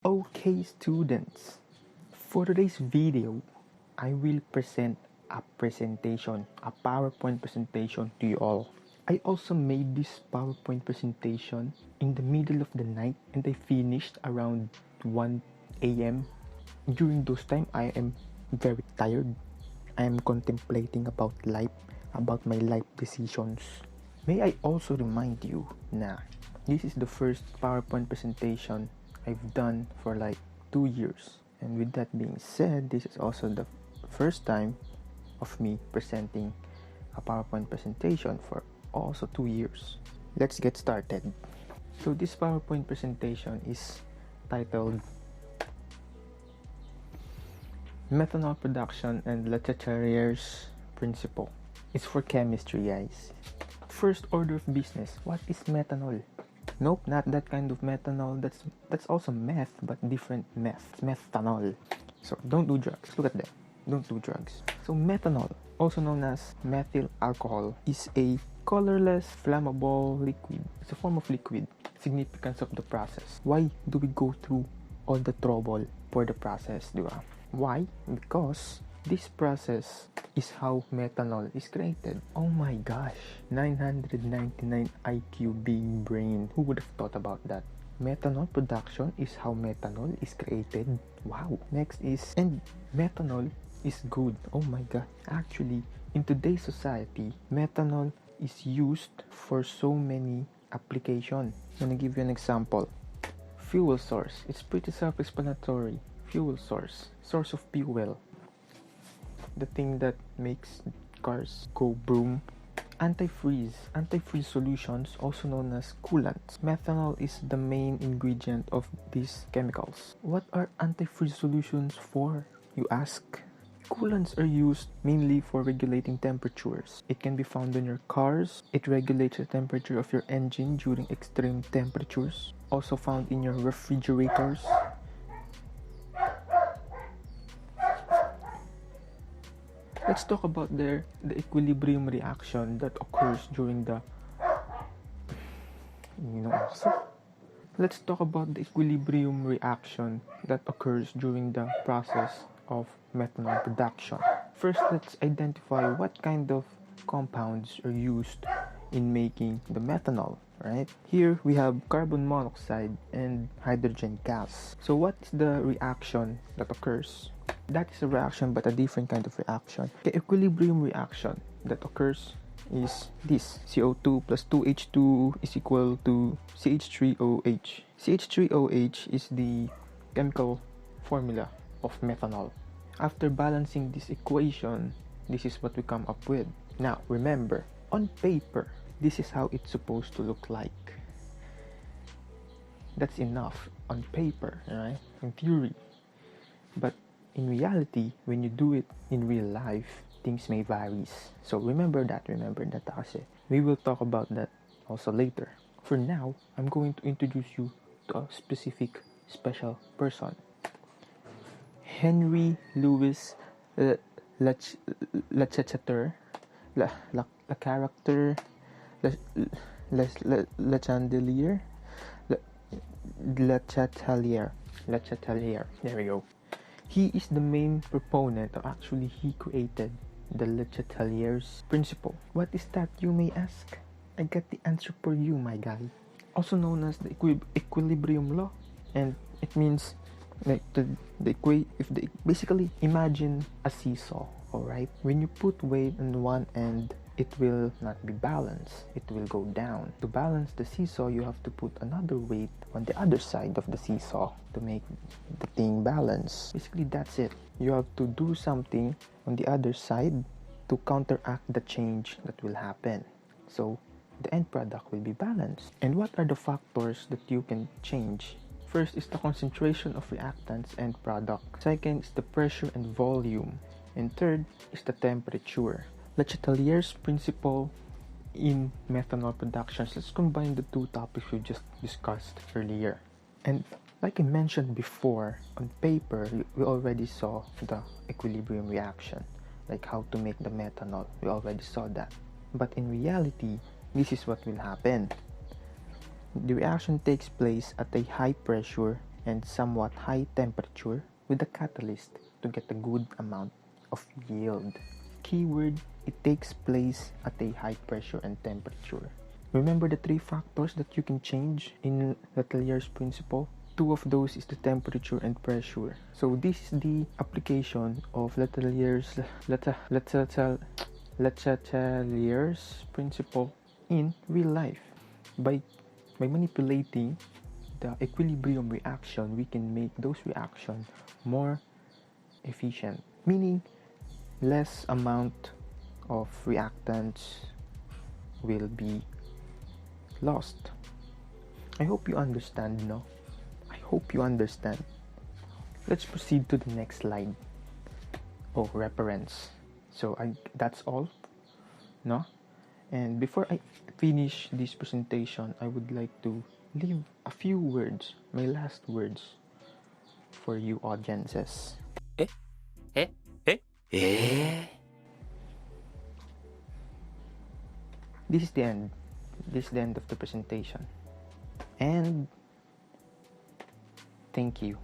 Okay students, for today's video, I will present a PowerPoint presentation to you all. I also made this PowerPoint presentation in the middle of the night and I finished around 1 a.m. During those time, I am very tired. I am contemplating about life, about my life decisions. May I also remind you na this is the first PowerPoint presentation I've done for like 2 years. And with that being said, this is also the first time of me presenting a PowerPoint presentation for also 2 years. Let's get started. So this PowerPoint presentation is titled Methanol Production and Leterrier's Principle. It's for chemistry, guys. First order of business, what is methanol? Nope, not that kind of methanol. That's also meth, but different meth. It's methanol. So don't do drugs. Look at them. Don't do drugs. So methanol, also known as methyl alcohol, is a colorless, flammable liquid. It's a form of liquid. Significance of the process. Why do we go through all the trouble for the process, di ba? Why? Because this process is how methanol is created. Oh my gosh, 999 IQ being brain. Who would have thought about that? Methanol production is how methanol is created. Wow. Next is, and methanol is good. Oh my god. Actually, in today's society, methanol is used for so many applications. I'm gonna give you an example. Fuel source. It's pretty self-explanatory. Fuel source of fuel, the thing that makes cars go boom. Antifreeze solutions, also known as coolants. Methanol is the main ingredient of these chemicals. What are antifreeze solutions for, you ask? Coolants are used mainly for regulating temperatures. It can be found in your cars. It regulates the temperature of your engine during extreme temperatures. Also found in your refrigerators. Let's talk about the equilibrium reaction that occurs during the Let's talk about the equilibrium reaction that occurs during the process of methanol production. First, let's identify what kind of compounds are used in making the methanol, right? Here we have carbon monoxide and hydrogen gas. So what is the reaction that occurs? That is a reaction, but a different kind of reaction. The equilibrium reaction that occurs is this. CO2 plus 2H2 is equal to CH3OH. CH3OH is the chemical formula of methanol. After balancing this equation, this is what we come up with. Now, remember, on paper, this is how it's supposed to look like. That's enough on paper, right? In theory. But in reality, when you do it in real life, things may vary. So remember that kasi. We will talk about that also later. For now, I'm going to introduce you to a specific special person. Henry Louis Leterrier, Leterrier. There we go. He is the main proponent, or actually he created the Leterrier's principle. What is that, you may ask? I got the answer for you, my guy. Also known as the equilibrium law, and it means like basically imagine a seesaw, alright? When you put weight on one end, it will not be balanced. It will go down. To balance the seesaw, you have to put another weight on the other side of the seesaw to make the thing balance. Basically, that's it. You have to do something on the other side to counteract the change that will happen. So, the end product will be balanced. And what are the factors that you can change? First is the concentration of reactants and product. Second is the pressure and volume. And third is the temperature. Leterrier's principle in methanol production. Let's combine the two topics we just discussed earlier. And like I mentioned before, on paper, we already saw the equilibrium reaction, like how to make the methanol. We already saw that. But in reality, this is what will happen. The reaction takes place at a high pressure and somewhat high temperature with a catalyst to get a good amount of yield. Keyword, it takes place at a high pressure and temperature. Remember the three factors that you can change in Letelier's principle? Two of those is the temperature and pressure. So this is the application of Letelier's principle in real life. By manipulating the equilibrium reaction, we can make those reactions more efficient, meaning less amount of reactants will be lost. I hope you understand, no? I hope you understand. Let's proceed to the next slide. Oh, reference. So that's all, no? And before I finish this presentation, I would like to leave a few words, my last words for you audiences. This is the end. This is the end of the presentation. And thank you.